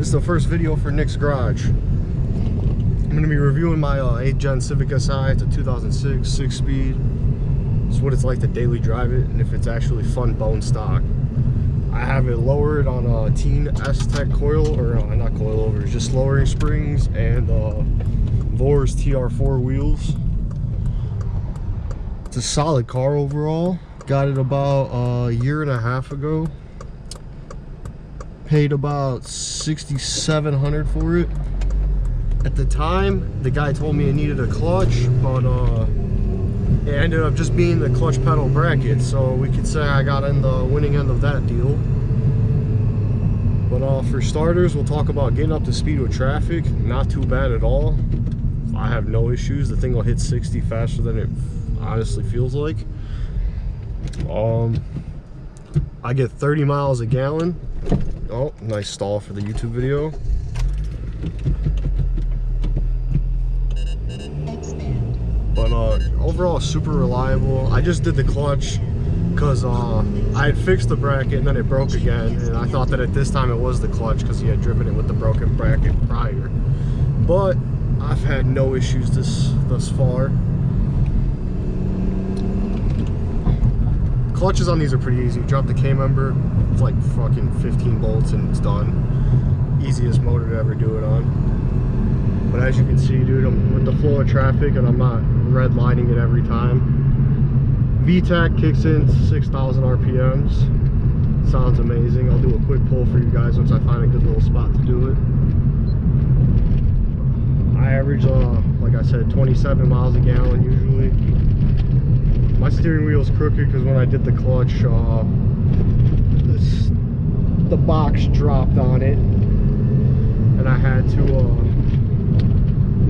This is the first video for Nick's Garage. I'm going to be reviewing my 8th gen Civic Si. It's a 2006 6-speed. It's what it's like to daily drive it, and if it's actually fun bone stock. I have it lowered on a tein S-Tech coil, or not coilovers, just lowering springs, and vors TR4 wheels. It's a solid car overall. Got it about a year and a half ago. Paid about $6,700 for it. At the time, the guy told me it needed a clutch, but it ended up just being the clutch pedal bracket, so we could say I got in the winning end of that deal. But for starters, we'll talk about getting up to speed with traffic. Not too bad at all. I have no issues. The thing will hit 60 faster than it honestly feels like. I get 30 miles a gallon. Oh, nice stall for the YouTube video. But overall, super reliable. I just did the clutch because I had fixed the bracket and then it broke again, and I thought that at this time it was the clutch because he had driven it with the broken bracket prior. But I've had no issues thus far. Clutches on these are pretty easy. Drop the K member, it's like fucking 15 bolts and it's done. Easiest motor to ever do it on. But as you can see, dude, I'm with the flow of traffic and I'm not redlining it every time. VTAC kicks in 6,000 RPMs. Sounds amazing. I'll do a quick pull for you guys once I find a good little spot to do it. I average, like I said, 27 miles a gallon usually. My steering wheel is crooked because when I did the clutch, the box dropped on it, and I had to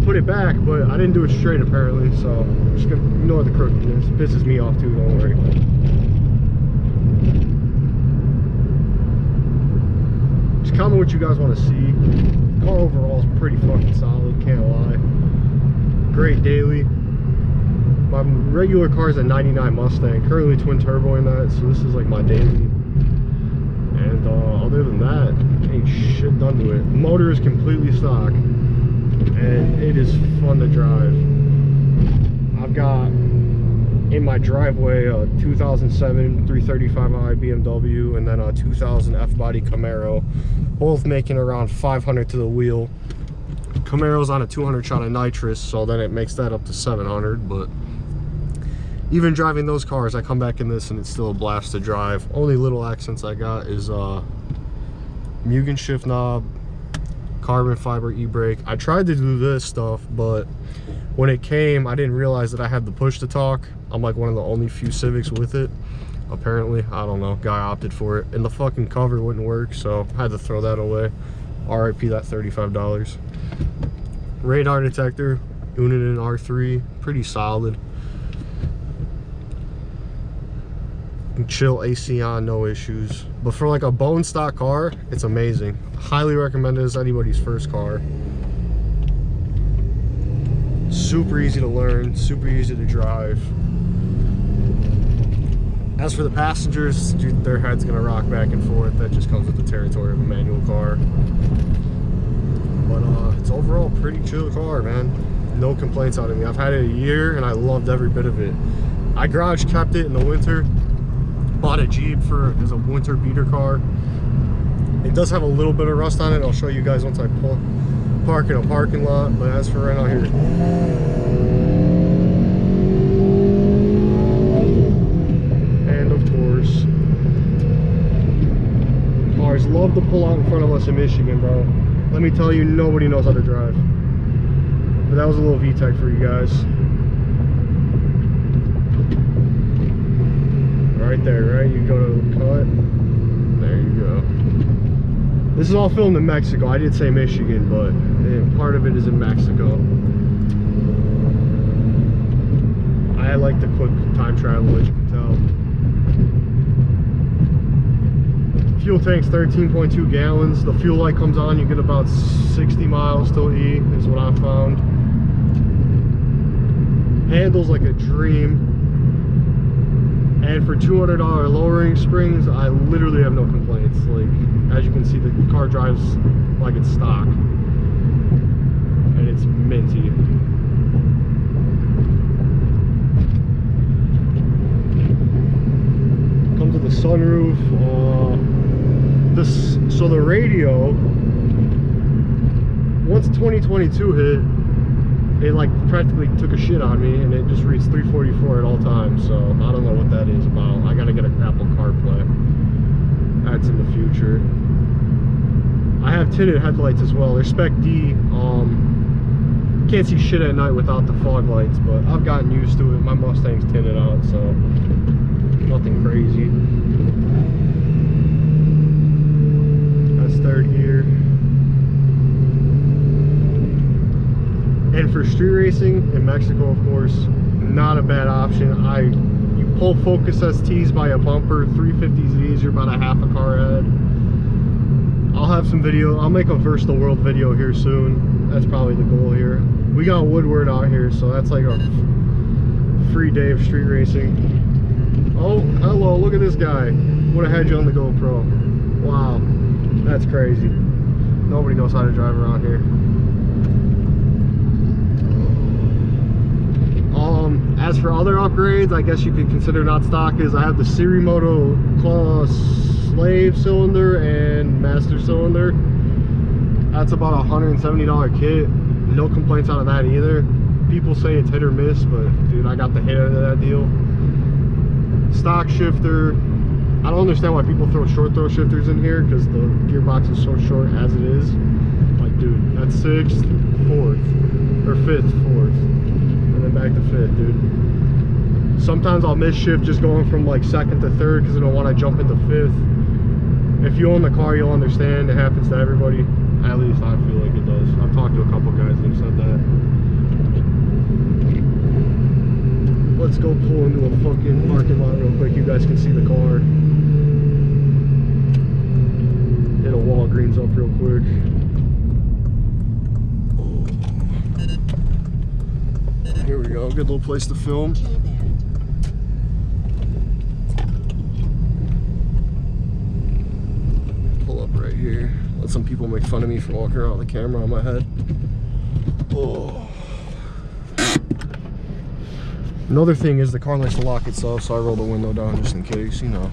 put it back, but I didn't do it straight apparently, so I'm just gonna ignore the crookedness. It pisses me off too, don't worry. Just comment what you guys want to see. The car overall is pretty fucking solid, can't lie. Great daily. My regular car is a 99 Mustang, currently twin turboing that, so this is like my daily. And other than that, ain't shit done to it. The motor is completely stock, and it is fun to drive. I've got in my driveway a 2007 335i BMW and then a 2000 F-body Camaro, both making around 500 to the wheel. Camaro's on a 200 shot of nitrous, so then it makes that up to 700, but even driving those cars, I come back in this and it's still a blast to drive. Only little accents I got is Mugen shift knob, carbon fiber e-brake. I tried to do this stuff, but when it came, I didn't realize that I had the push to talk. I'm like one of the only few Civics with it. Apparently, I don't know, guy opted for it. And the fucking cover wouldn't work, so I had to throw that away. RIP that $35. Radar detector, Uniden R3, pretty solid. Chill AC on, no issues. But for like a bone stock car, it's amazing. Highly recommend it as anybody's first car. Super easy to learn, super easy to drive. As for the passengers, dude, their head's gonna rock back and forth. That just comes with the territory of a manual car. But it's overall pretty chill car, man. No complaints out of me. I've had it a year and I loved every bit of it. I garage kept it in the winter. Bought a Jeep as a winter beater car. It does have a little bit of rust on it. I'll show you guys once I park in a parking lot. But as for right now, here. And of course, cars love to pull out in front of us in Michigan, bro. Let me tell you, nobody knows how to drive. But that was a little VTEC for you guys. Right there, right? You go to the cut. There you go. This is all filmed in Mexico. I did say Michigan, but part of it is in Mexico. I like the quick time travel, as you can tell. Fuel tank's 13.2 gallons. The fuel light comes on, you get about 60 miles till E, is what I found. Handles like a dream. And for $200 lowering springs, I literally have no complaints. Like, as you can see, the car drives like it's stock. And it's minty. Come to the sunroof. So the radio, once 2022 hit, it like practically took a shit on me, and it just reads 344 at all times. So I don't know what that is about. I gotta get an Apple CarPlay. That's in the future. I have tinted headlights as well. They're Spec D. Can't see shit at night without the fog lights, but I've gotten used to it. My Mustang's tinted out, so nothing crazy. That's third gear. And for street racing in Mexico, of course, not a bad option. You pull Focus STs by a bumper, 350Zs, you're about a half a car ahead. I'll have some video. I'll make a Verse the World video here soon. That's probably the goal here. We got Woodward out here, so that's like a free day of street racing. Oh, hello, look at this guy. Would have had you on the GoPro. Wow, that's crazy. Nobody knows how to drive around here. As for other upgrades, I guess you could consider not stock, is I have the Sirimoto Slave cylinder and Master cylinder. That's about a $170 kit. No complaints out of that either. People say it's hit or miss, but dude, I got the hit out of that deal. Stock shifter. I don't understand why people throw short throw shifters in here, because the gearbox is so short as it is. Like, dude, that's 6th, 4th, or 5th, 4th. And then back to 5th, dude. Sometimes I'll miss shift just going from like 2nd to 3rd because I don't want to jump into 5th. If you own the car, you'll understand. It happens to everybody. At least I feel like it does. I've talked to a couple guys that have said that. Let's go pull into a fucking parking lot real quick. You guys can see the car. Hit a Walgreens up real quick. Here we go, good little place to film. Pull up right here. Let some people make fun of me for walking around with the camera on my head. Oh. Another thing is the car likes to lock itself, so I roll the window down just in case, you know.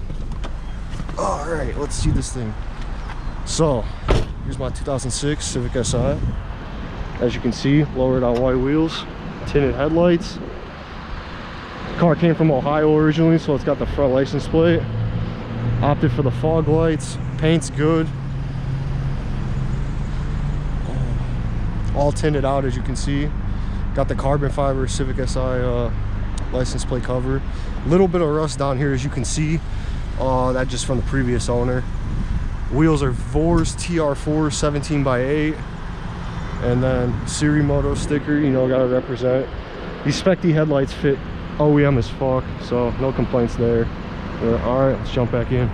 Alright, let's see this thing. So, here's my 2006 Civic Si. As you can see, lowered on white wheels. Tinted headlights. The car came from Ohio originally, so it's got the front license plate. Opted for the fog lights. Paint's good. All tinted out, as you can see. Got the carbon fiber Civic Si license plate cover. Little bit of rust down here, as you can see. That just from the previous owner. Wheels are Vors TR4 17x8. And then Sirimoto sticker, you know, gotta represent. These Spec D headlights fit OEM as fuck, so no complaints there. All right, let's jump back in.